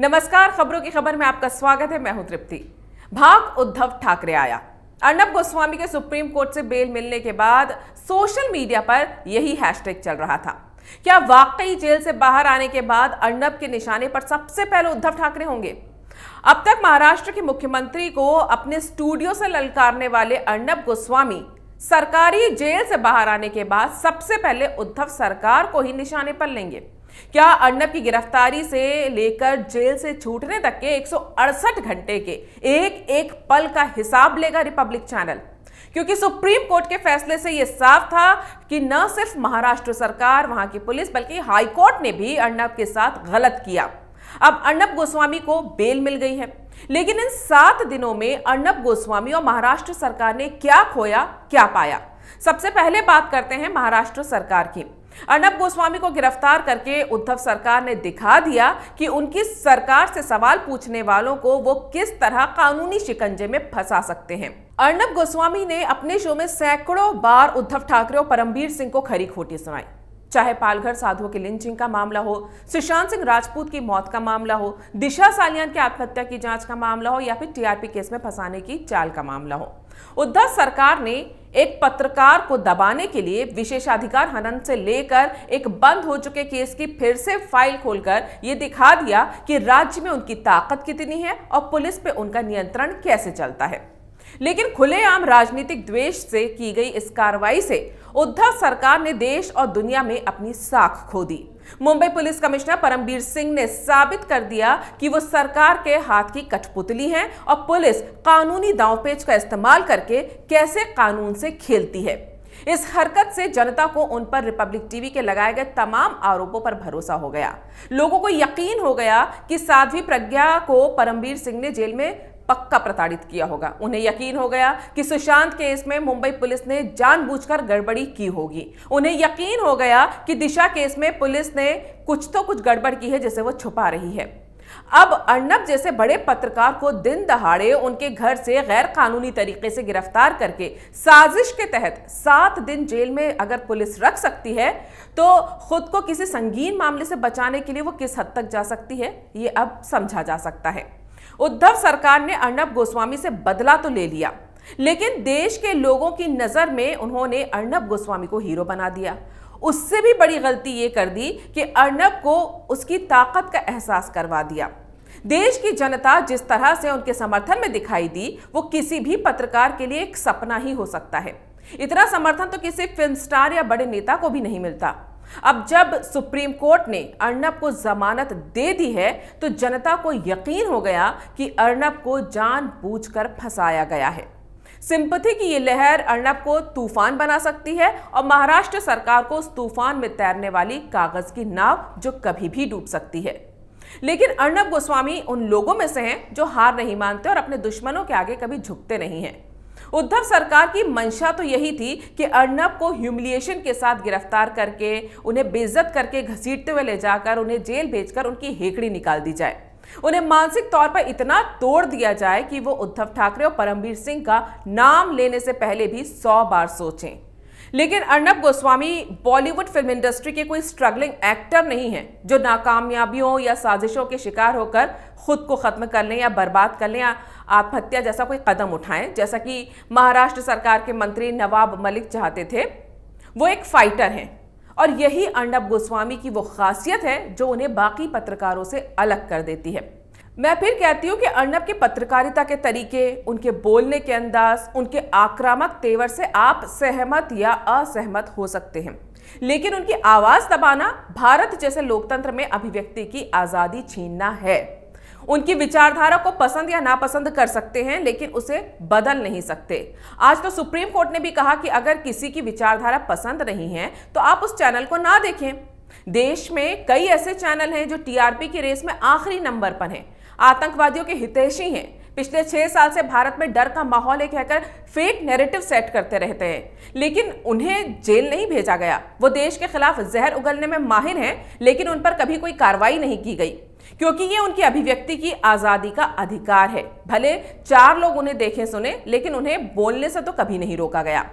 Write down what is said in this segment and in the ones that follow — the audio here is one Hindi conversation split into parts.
नमस्कार, खबरों की खबर में आपका स्वागत है। मैं हूं तृप्ति। भाग उद्धव ठाकरे आया। अर्नब गोस्वामी के सुप्रीम कोर्ट से बेल मिलने के बाद सोशल मीडिया पर यही हैशटैग चल रहा था। क्या वाकई जेल से बाहर आने के बाद अर्नब के निशाने पर सबसे पहले उद्धव ठाकरे होंगे? अब तक महाराष्ट्र के मुख्यमंत्री को अपने स्टूडियो से ललकारने वाले अर्नब गोस्वामी सरकारी जेल से बाहर आने के बाद सबसे पहले उद्धव सरकार को ही निशाने पर लेंगे। क्या अर्नब की गिरफ्तारी से लेकर जेल से छूटने तक के 168 घंटे के एक एक पल का हिसाब लेगा रिपब्लिक चैनल? क्योंकि सुप्रीम कोर्ट के फैसले से यह साफ था कि न सिर्फ महाराष्ट्र सरकार, वहां की पुलिस, बल्कि हाई कोर्ट ने भी अर्नब के साथ गलत किया। अब अर्नब गोस्वामी को बेल मिल गई है, लेकिन इन 7 दिनों में अर्नब गोस्वामी और महाराष्ट्र सरकार ने क्या खोया, क्या पाया? सबसे पहले बात करते हैं महाराष्ट्र सरकार की। अर्नब गोस्वामी को गिरफ्तार करके उद्धव सरकार ने दिखा दिया कि उनकी सरकार से सवाल पूछने वालों को वो किस तरह कानूनी शिकंजे में फंसा सकते हैं। अर्नब गोस्वामी ने अपने शो में सैकड़ों बार उद्धव ठाकरे और परमबीर सिंह को खरी खोटी सुनाई। चाहे पालघर साधुओं की लिंचिंग का मामला हो, सुशांत सिंह राजपूत की मौत का मामला हो, दिशा सालियान की आत्महत्या की जांच का मामला हो, या फिर टीआरपी केस में फंसाने की चाल का मामला हो, उद्धव सरकार ने एक पत्रकार को दबाने के लिए विशेषाधिकार हनन से लेकर एक बंद हो चुके केस की फिर से फाइल खोलकर यह दिखा दिया कि राज्य में उनकी ताकत कितनी है और पुलिस पे उनका नियंत्रण कैसे चलता है। लेकिन खुलेआम राजनीतिक द्वेष से की गई इस कार्रवाई से उद्धव सरकार ने देश और दुनिया में अपनी साख खो दी। मुंबई पुलिस कमिश्नर परमबीर सिंह ने साबित कर दिया कि वो सरकार के हाथ की कठपुतली हैं और पुलिस कानूनी दांवपेच का इस्तेमाल करके कैसे कानून से खेलती है। इस हरकत से जनता को उन पर रिपब्लिक टीवी के लगाए गए तमाम आरोपों पर भरोसा हो गया। लोगों को यकीन हो गया कि साध्वी प्रज्ञा को परमबीर सिंह ने जेल में पक्का प्रताड़ित किया होगा। उन्हें यकीन हो गया कि सुशांत केस में मुंबई पुलिस ने जानबूझकर गड़बड़ी की होगी। उन्हें यकीन हो गया कि दिशा केस में पुलिस ने कुछ गड़बड़ की है जिसे वो छुपा रही है। अब अर्नब जैसे बड़े पत्रकार को दिन दहाड़े उनके घर से गैर कानूनी तरीके से गिरफ्तार करके साजिश के तहत 7 दिन जेल में अगर पुलिस रख सकती है, तो खुद को किसी संगीन मामले से बचाने के लिए वो किस हद तक जा सकती है, ये अब समझा जा सकता है। उद्धव सरकार ने अर्नब गोस्वामी से बदला तो ले लिया, लेकिन देश के लोगों की नजर में उन्होंने अर्नब गोस्वामी को हीरो बना दिया। उससे भी बड़ी गलती ये कर दी कि अर्नब को उसकी ताकत का एहसास करवा दिया। देश की जनता जिस तरह से उनके समर्थन में दिखाई दी, वो किसी भी पत्रकार के लिए एक सपना ही हो सकता है। इतना समर्थन तो किसी फिल्म स्टार या बड़े नेता को भी नहीं मिलता। अब जब सुप्रीम कोर्ट ने अर्नब को जमानत दे दी है, तो जनता को यकीन हो गया कि अर्नब को जानबूझकर फंसाया गया है। सिंपैथी की ये लहर अर्नब को तूफान बना सकती है और महाराष्ट्र सरकार को उस तूफान में तैरने वाली कागज की नाव जो कभी भी डूब सकती है। लेकिन अर्नब गोस्वामी उन लोगों में से हैं जो हार नहीं मानते और अपने दुश्मनों के आगे कभी झुकते नहीं हैं। उद्धव सरकार की मंशा तो यही थी कि अर्नब को ह्यूमिलिएशन के साथ गिरफ्तार करके, उन्हें बेइज्जत करके घसीटते हुए ले जाकर उन्हें जेल भेजकर उनकी हेकड़ी निकाल दी जाए। उन्हें मानसिक तौर पर इतना तोड़ दिया जाए कि वो उद्धव ठाकरे और परमबीर सिंह का नाम लेने से पहले भी 100 बार सोचें। लेकिन अर्नब गोस्वामी बॉलीवुड फिल्म इंडस्ट्री के कोई स्ट्रगलिंग एक्टर नहीं है जो नाकामयाबियों या साजिशों के शिकार होकर खुद को खत्म कर लें या बर्बाद कर लें या आत्महत्या जैसा कोई कदम उठाएं, जैसा कि महाराष्ट्र सरकार के मंत्री नवाब मलिक चाहते थे। वो एक फाइटर हैं और यही अर्नब गोस्वामी की वो खासियत है जो उन्हें बाकी पत्रकारों से अलग कर देती है। मैं फिर कहती हूँ कि अर्नब की पत्रकारिता के तरीके, उनके बोलने के अंदाज, उनके आक्रामक तेवर से आप सहमत या असहमत हो सकते हैं, लेकिन उनकी आवाज दबाना भारत जैसे लोकतंत्र में अभिव्यक्ति की आजादी छीनना है। उनकी विचारधारा को पसंद या नापसंद कर सकते हैं, लेकिन उसे बदल नहीं सकते। आज तो सुप्रीम कोर्ट ने भी कहा कि अगर किसी की विचारधारा पसंद नहीं है तो आप उस चैनल को ना देखें। देश में कई ऐसे चैनल हैं जो टीआरपी की रेस में आखिरी नंबर पर हैं, आतंकवादियों के हितैषी हैं, पिछले 6 साल से भारत में डर का माहौल है कहकर फेक नैरेटिव सेट करते रहते हैं, लेकिन उन्हें जेल नहीं भेजा गया। वो देश के खिलाफ जहर उगलने में माहिर हैं, लेकिन उन पर कभी कोई कार्रवाई नहीं की गई, क्योंकि ये उनकी अभिव्यक्ति की आजादी का अधिकार है। भले 4 लोग उन्हें देखें सुने, लेकिन उन्हें बोलने से तो कभी नहीं रोका गया।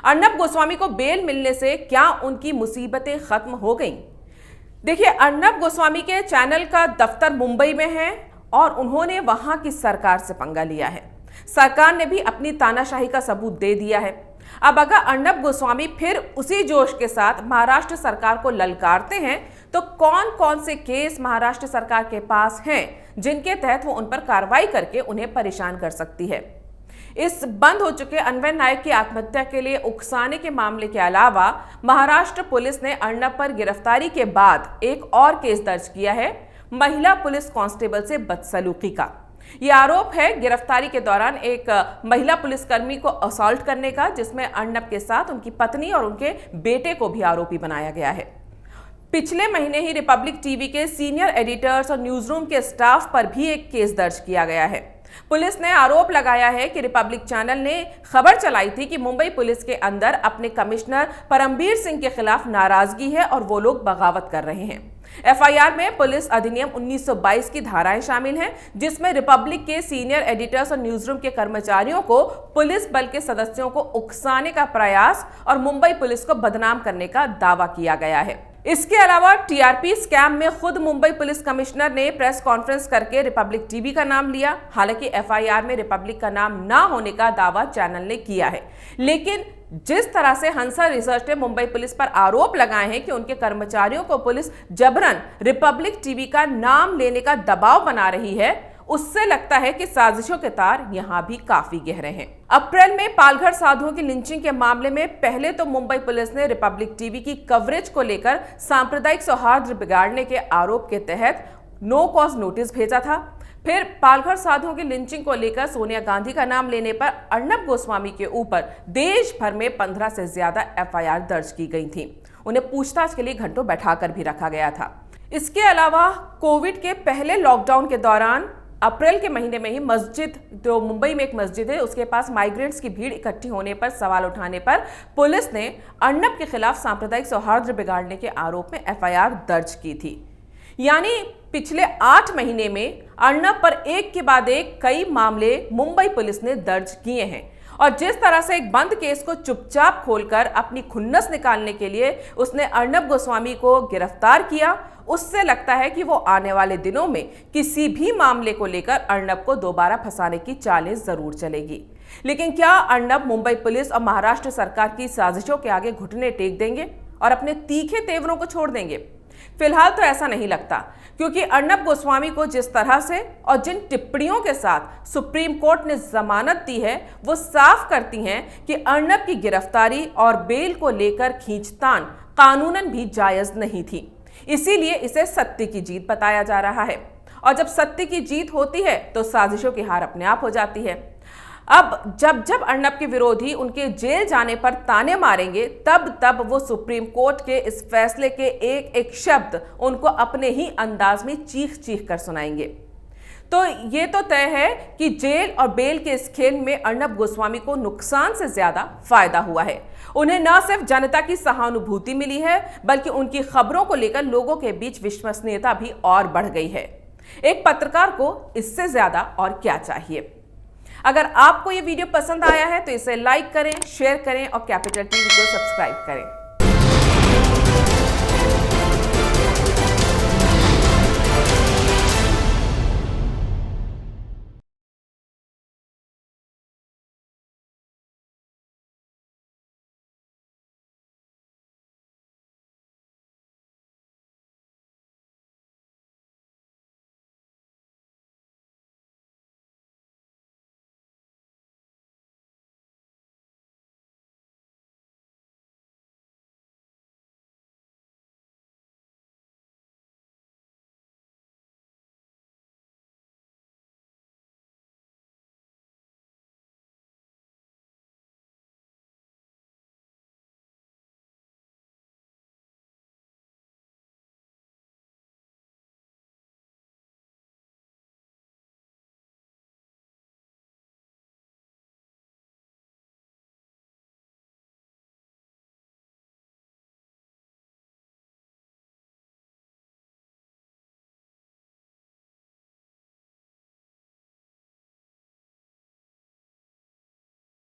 अर्नब गोस्वामी को बेल मिलने से क्या उनकी मुसीबतें खत्म हो गईं? देखिए, अर्नब गोस्वामी के चैनल का दफ्तर मुंबई में है और उन्होंने वहां की सरकार से पंगा लिया है। सरकार ने भी अपनी तानाशाही का सबूत दे दिया है। अब अगर अर्नब गोस्वामी फिर उसी जोश के साथ महाराष्ट्र सरकार को ललकारते हैं तो कौन कौन से केस महाराष्ट्र सरकार के पास हैं जिनके तहत वो उन पर कार्रवाई करके उन्हें परेशान कर सकती है। इस बंद हो चुके अन्वय नायक की आत्महत्या के लिए उकसाने के मामले के अलावा महाराष्ट्र पुलिस ने अर्नब पर गिरफ्तारी के बाद एक और केस दर्ज किया है, महिला पुलिस कांस्टेबल से बदसलूकी का। यह आरोप है गिरफ्तारी के दौरान एक महिला पुलिसकर्मी को असॉल्ट करने का, जिसमें अर्नब के साथ उनकी पत्नी और उनके बेटे को भी आरोपी बनाया गया है। पिछले महीने ही रिपब्लिक टीवी के सीनियर एडिटर्स और न्यूज रूम के स्टाफ पर भी एक केस दर्ज किया गया है। पुलिस ने आरोप लगाया है कि रिपब्लिक चैनल ने खबर चलाई थी कि मुंबई पुलिस के अंदर अपने कमिश्नर परमबीर सिंह के खिलाफ नाराजगी है और वो लोग बगावत कर रहे हैं। एफआईआर में पुलिस अधिनियम 1922 की धाराएं शामिल हैं, जिसमें रिपब्लिक के सीनियर एडिटर्स और न्यूज रूम के कर्मचारियों को पुलिस बल के सदस्यों को उकसाने का प्रयास और मुंबई पुलिस को बदनाम करने का दावा किया गया है। इसके अलावा टीआरपी स्कैम में खुद मुंबई पुलिस कमिश्नर ने प्रेस कॉन्फ्रेंस करके रिपब्लिक टीवी का नाम लिया। हालांकि एफआईआर में रिपब्लिक का नाम ना होने का दावा चैनल ने किया है, लेकिन जिस तरह से हंसा रिसर्च ने मुंबई पुलिस पर आरोप लगाए हैं कि उनके कर्मचारियों को पुलिस जबरन रिपब्लिक टीवी का नाम लेने का दबाव बना रही है, उससे लगता है कि साजिशों के तार यहां भी काफी गहरे हैं। अप्रैल में पालघर साधुओं की लिंचिंग के मामले में पहले तो मुंबई पुलिस ने रिपब्लिक टीवी की कवरेज को लेकर सांप्रदायिक सौहार्द बिगाड़ने के आरोप के तहत नो कॉज नोटिस भेजा था। फिर पालघर साधुओं की लिंचिंग को लेकर सोनिया गांधी का नाम लेने पर अर्नब गोस्वामी के ऊपर देश भर में 15 से ज्यादा एफआईआर दर्ज की गई थी। उन्हें पूछताछ के लिए घंटों बैठाकर भी रखा गया था। इसके अलावा कोविड के पहले लॉकडाउन के दौरान अप्रैल के महीने में ही मस्जिद, जो मुंबई में एक मस्जिद है, उसके पास माइग्रेंट्स की भीड़ इकट्ठी होने पर सवाल उठाने पर पुलिस ने अर्नब के खिलाफ सांप्रदायिक सौहार्द बिगाड़ने के आरोप में एफआईआर दर्ज की थी। यानी पिछले 8 महीने में अर्नब पर एक के बाद एक कई मामले मुंबई पुलिस ने दर्ज किए हैं और जिस तरह से एक बंद केस को चुपचाप खोलकर अपनी खुन्नस निकालने के लिए उसने अर्नब गोस्वामी को गिरफ्तार किया, उससे लगता है कि वो आने वाले दिनों में किसी भी मामले को लेकर अर्नब को दोबारा फंसाने की चालें जरूर चलेगी। लेकिन क्या अर्नब मुंबई पुलिस और महाराष्ट्र सरकार की साजिशों के आगे घुटने टेक देंगे और अपने तीखे तेवरों को छोड़ देंगे? फिलहाल तो ऐसा नहीं लगता, क्योंकि अर्नब गोस्वामी को जिस तरह से और जिन टिप्पणियों के साथ सुप्रीम कोर्ट ने जमानत दी है, वो साफ करती हैं कि अर्नब की गिरफ्तारी और बेल को लेकर खींचतान कानूनन भी जायज नहीं थी। इसीलिए इसे सत्य की जीत बताया जा रहा है और जब सत्य की जीत होती है तो साजिशों की हार अपने आप हो जाती है। अब जब अर्नब के विरोधी उनके जेल जाने पर ताने मारेंगे, तब वो सुप्रीम कोर्ट के इस फैसले के एक एक शब्द उनको अपने ही अंदाज में चीख चीख कर सुनाएंगे। तो ये तो तय है कि जेल और बेल के इस खेल में अर्नब गोस्वामी को नुकसान से ज्यादा फायदा हुआ है। उन्हें न सिर्फ जनता की सहानुभूति मिली है, बल्कि उनकी खबरों को लेकर लोगों के बीच विश्वसनीयता भी और बढ़ गई है। एक पत्रकार को इससे ज्यादा और क्या चाहिए? अगर आपको ये वीडियो पसंद आया है तो इसे लाइक करें, शेयर करें और कैपिटल टीवी को सब्सक्राइब करें।